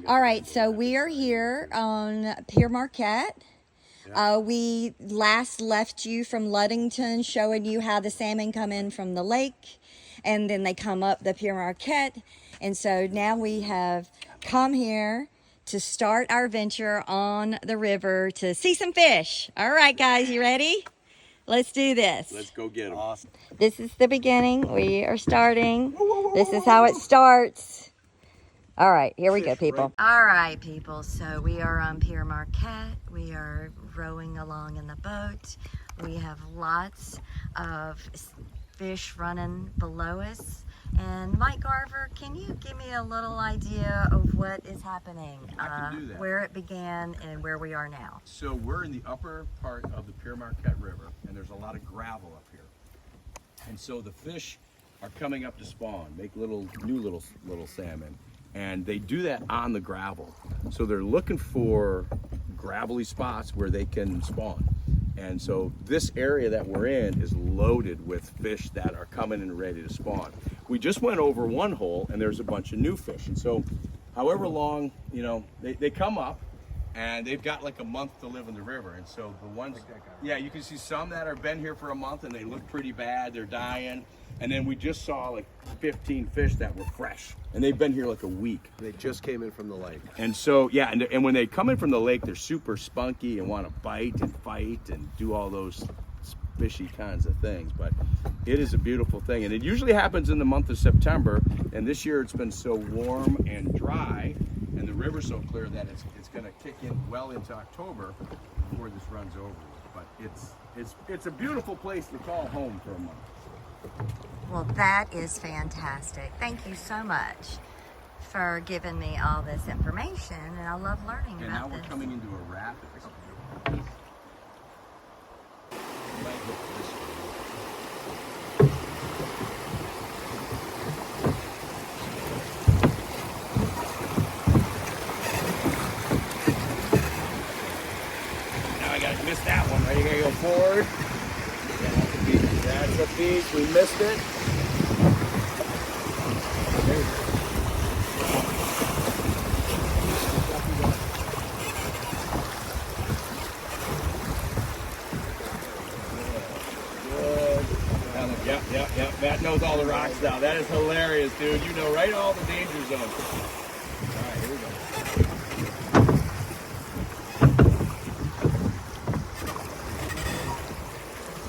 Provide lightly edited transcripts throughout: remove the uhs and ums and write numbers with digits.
All right, so we are here on Pier Marquette. We last left you from Ludington, showing you how the salmon come in from the lake, and then they come up the Pier Marquette. And so now we have come here to start our venture on the river to see some fish. All right, guys, you ready? Let's do this. Let's go get them. Awesome. This is the beginning. We are starting. This is how it starts. All right, here we go, people. All right, people. So we are on Pier Marquette. We are rowing along in the boat. We have lots of fish running below us. And Mike Garver, can you give me a little idea of what is happening? I can do that. Where it began and where we are now. So we're in the upper part of the Pier Marquette River, and there's a lot of gravel up here. And so the fish are coming up to spawn, make new little salmon. And they do that on the gravel. So they're looking for gravelly spots where they can spawn. And so this area that we're in is loaded with fish that are coming and ready to spawn. We just went over one hole and there's a bunch of new fish. And so however long, they come up and they've got like a month to live in the river. And so the ones, yeah, you can see some that have been here for a month and they look pretty bad, they're dying. And then we just saw like 15 fish that were fresh, and they've been here like a week. They just came in from the lake. And so, yeah, and when they come in from the lake, they're super spunky and want to bite and fight and do all those fishy kinds of things. But it is a beautiful thing, and it usually happens in the month of September. And this year it's been so warm and dry, and the river's so clear that it's going to kick in well into October before this runs over. But it's a beautiful place to call home for a month. Well, that is fantastic. Thank you so much for giving me all this information, and I love learning And about now this. we're coming into a rapids. Now I gotta miss that one, right? You gotta go forward. Yeah, that's a beach. That's a beach. We missed it. There you go. Good. Yep. Matt knows all the rocks now. That is hilarious, dude. You know right all the danger zones. All right, here we go.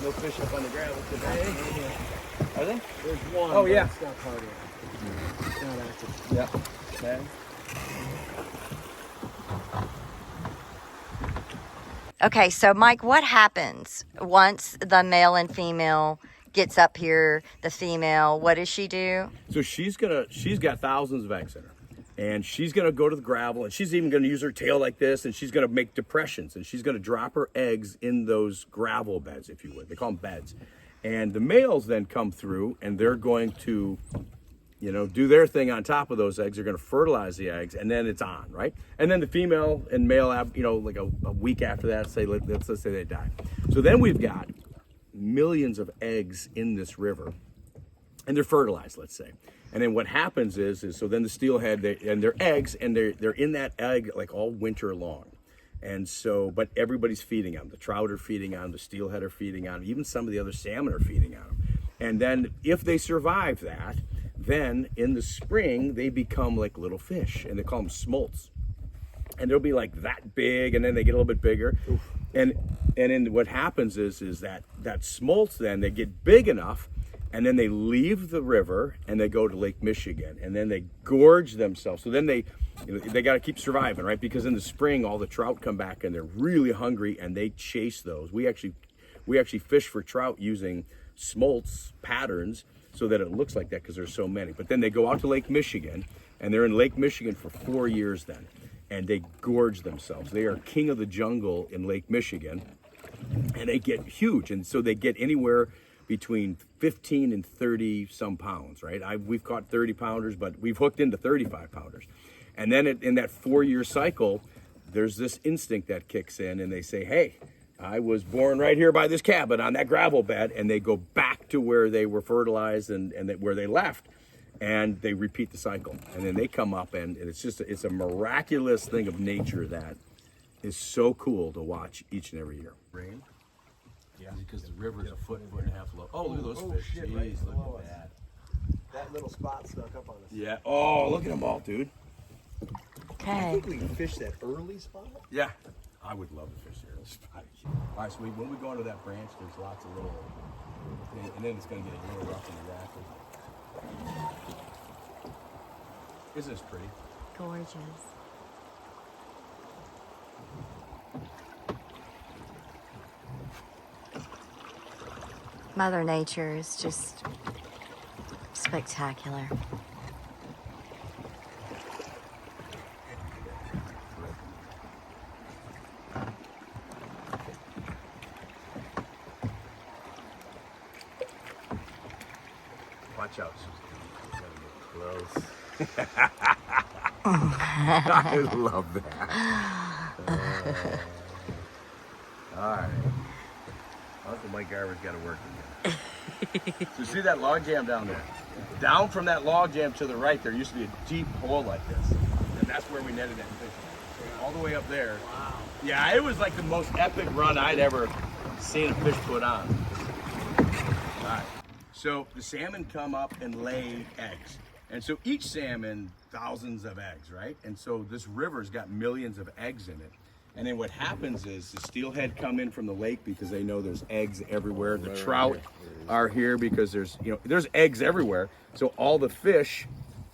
No fish up on the gravel today. Are they? There's one. Oh, yeah. It's not part of it. It's not active. Yeah. Okay. Okay, so Mike, what happens once the male and female gets up here? The female, what does she do? So she's got thousands of eggs in her. And she's gonna go to the gravel, and she's even gonna use her tail like this, and she's gonna make depressions, and she's gonna drop her eggs in those gravel beds, if you would. They call them beds. And the males then come through, and they're going to, do their thing on top of those eggs. They're gonna fertilize the eggs, and then it's on, right? And then the female and male have, like a week after that, let's say they die. So then we've got millions of eggs in this river, and they're fertilized, let's say. And then what happens is so then the steelhead, and their eggs, and they're in that egg like all winter long. And so, but everybody's feeding on them. The trout are feeding on them, the steelhead are feeding on them, even some of the other salmon are feeding on them. And then if they survive that, then in the spring, they become like little fish, and they call them smolts. And they'll be like that big, and then they get a little bit bigger. Oof. And then what happens is that smolts, then they get big enough, and then they leave the river and they go to Lake Michigan, and then they gorge themselves. So then they got to keep surviving, right? Because in the spring, all the trout come back and they're really hungry, and they chase those. We actually fish for trout using smolts patterns so that it looks like that, because there's so many. But then they go out to Lake Michigan, and they're in Lake Michigan for 4 years then, and they gorge themselves. They are king of the jungle in Lake Michigan, and they get huge, and so they get anywhere between 15 and 30 some pounds, right? We've caught 30 pounders, but we've hooked into 35 pounders. And then in that 4-year cycle, there's this instinct that kicks in, and they say, hey, I was born right here by this cabin on that gravel bed, and they go back to where they were fertilized and where they left. and they repeat the cycle, and then they come up, and it's a miraculous thing of nature that is so cool to watch each and every year. Rain. Yeah, because the river's a foot and a half low. Oh, look at those fish. Shit, Jeez, right look below at us. that. That little spot snuck up on us. Yeah. Oh, look at them all, dude. I Okay. think we can fish that early spot. Yeah. I would love to fish there. All right, so when we go into that branch, there's lots of little, and then it's going to get a little rough in the rapids. Isn't this pretty? Gorgeous. Mother Nature is just spectacular. Watch out, Susan. Gotta get close. I love that. All right. Uncle Mike Garver's got to work again. So see that log jam down there? Down from that log jam to the right, there used to be a deep hole like this. And that's where we netted that fish. All the way up there. Wow. Yeah, it was like the most epic run I'd ever seen a fish put on. All right. So the salmon come up and lay eggs. And so each salmon, thousands of eggs, right? And so this river's got millions of eggs in it. And then what happens is the steelhead come in from the lake because they know there's eggs everywhere. The trout are here because there's eggs everywhere. So all the fish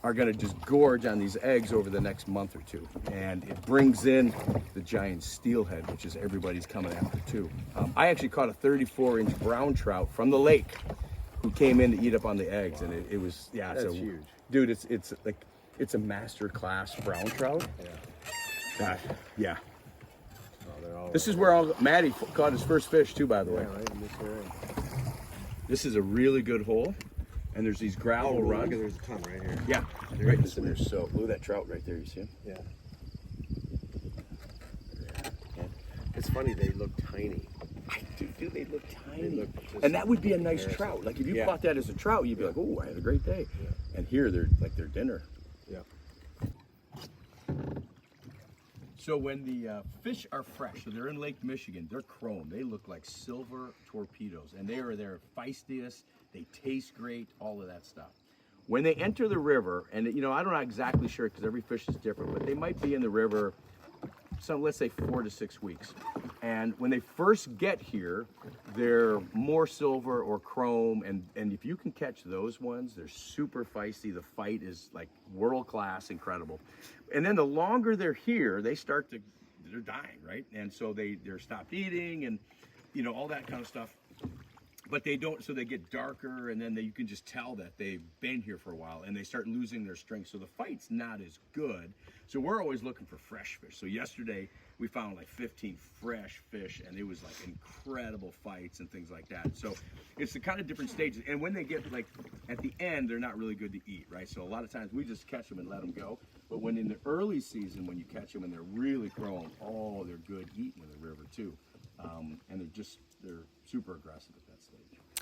are gonna just gorge on these eggs over the next month or two. And it brings in the giant steelhead, which is everybody's coming after too. I actually caught a 34-inch brown trout from the lake who came in to eat up on the eggs, and it was, yeah. That's huge. Dude, it's a master class brown trout. Yeah. God, yeah. Oh, they're all This is where Matty caught his first fish too, by the way. yeah, right in this area. This is a really good hole, and there's these gravel Look, runs. there's a ton right here. Yeah, There right it this in there. So look at that trout right there. You see him? Yeah. It's funny, they look tiny. Dude, they look tiny. They look just And that would be a nice embarrassing. trout. Like if you Yeah. caught that as a trout, you'd be like, "Oh, I had a great day." Yeah. And here they're like their dinner. Yeah. So when the fish are fresh, so they're in Lake Michigan, they're chrome. They look like silver torpedoes, and they are their feistiest. They taste great, all of that stuff. When they enter the river, and I'm not exactly sure because every fish is different, but they might be in the river, let's say 4 to 6 weeks. And when they first get here, they're more silver or chrome, and if you can catch those ones, they're super feisty. The fight is like world class, incredible. And then the longer they're here, they're dying, right? And so they're stopped eating, and all that kind of stuff. But they don't, so they get darker, and then you can just tell that they've been here for a while, and they start losing their strength. So the fight's not as good. So we're always looking for fresh fish. So yesterday we found like 15 fresh fish, and it was like incredible fights and things like that. So it's the kind of different stages. And when they get like at the end, they're not really good to eat, right? So a lot of times we just catch them and let them go. But when in the early season, when you catch them and they're really growing, they're good eating in the river too. And they're super aggressive at that stage.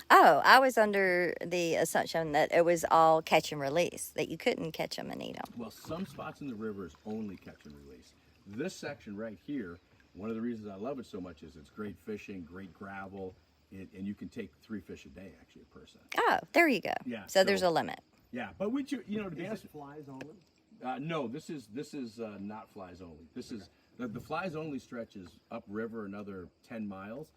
Oh, I was under the assumption that it was all catch and release, that you couldn't catch them and eat them. Well, some spots in the river is only catch and release. This section right here, one of the reasons I love it so much is it's great fishing, great gravel, and you can take 3 fish a day, actually, a person. Oh, there you go. Yeah, So there's so- a limit. Yeah, but to be honest, flies only? no, this is not flies only. This is the flies only stretch is upriver another 10 miles.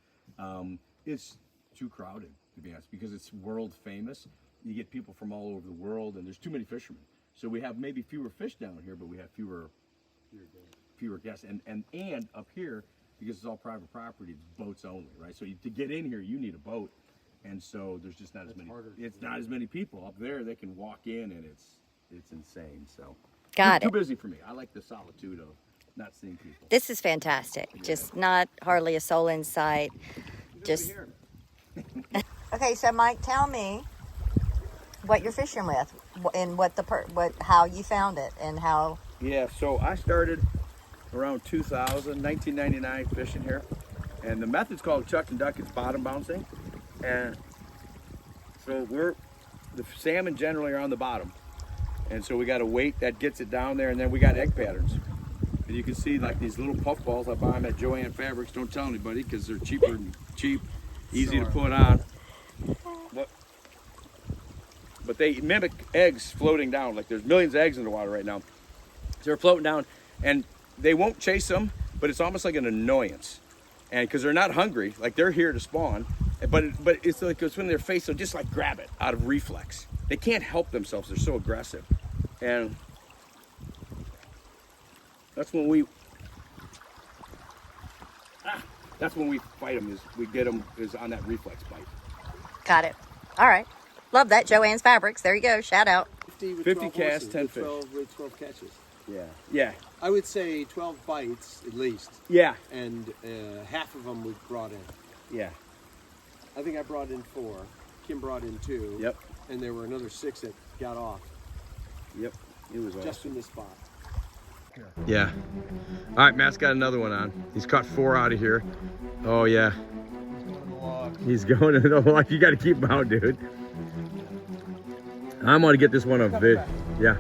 It's too crowded, to be honest, because it's world famous. You get people from all over the world, and there's too many fishermen. So we have maybe fewer fish down here, but we have fewer guests. And up here, because it's all private property, it's boats only, right? So to get in here, you need a boat, and so there's just not as many. It's not as many people up there. They can walk in, and it's insane. So Got too it. busy for me. I like the solitude of not seeing people. This is fantastic. Just not hardly a soul in sight. Just okay. So Mike, tell me what you're fishing with, and how you found it, and how. Yeah, so I started around 1999 fishing here, and the method's called chuck and duck. It's bottom bouncing, and so the salmon generally are on the bottom, And so we got a weight that gets it down there, and then we got egg patterns. And you can see like these little puff balls. I buy them at Joann Fabrics. Don't tell anybody because they're cheap, easy to put on. But they mimic eggs floating down. Like there's millions of eggs in the water right now. They're floating down, and they won't chase them, but it's almost like an annoyance. And because they're not hungry, like they're here to spawn, but it's like it's when they're faced, they'll just like grab it out of reflex. They can't help themselves. They're so aggressive, and that's when we fight them. Is we get them is on that reflex bite. Got it. All right. Love that. Joann's Fabrics. There you go. Shout out. 50 casts, 10 fish. 12 catches. Yeah. I would say 12 bites at least. Yeah. And half of them we brought in. Yeah. I think I brought in 4. Kim brought in 2. Yep. And there were another 6 that got off. Yep. It was awesome. Just in this spot. Yeah. All right, Matt's got another one on. He's caught 4 out of here. Oh yeah. He's going to the log. You got to keep him out, dude. I'm gonna get this one on vid. Yeah.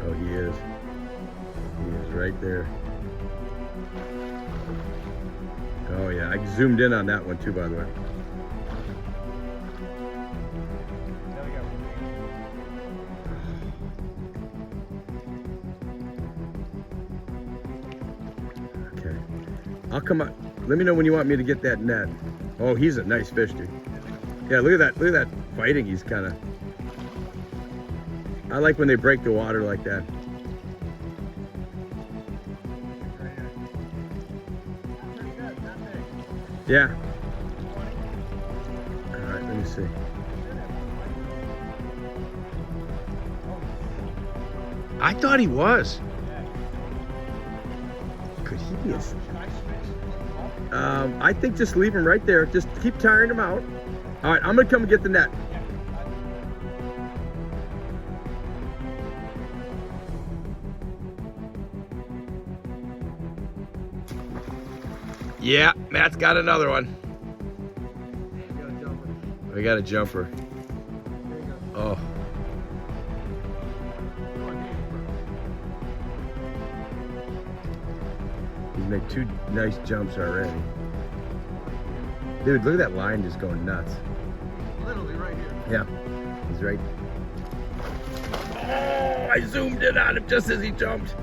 Oh, he is. He is right there. Oh yeah, I zoomed in on that one too, by the way. Okay. I'll come out. Let me know when you want me to get that net. Oh, he's a nice fish, dude. Yeah, look at that. Look at that fighting. He's kind of. I like when they break the water like that. Yeah. All right, let me see. I thought he was. Could he be a... I think just leave him right there. Just keep tiring him out. All right, I'm gonna come and get the net. Yeah, Matt's got another one. We got a jumper. Oh. He's made 2 nice jumps already. Dude, look at that line just going nuts. Literally right here. Yeah, he's right. Oh, I zoomed in on him just as he jumped.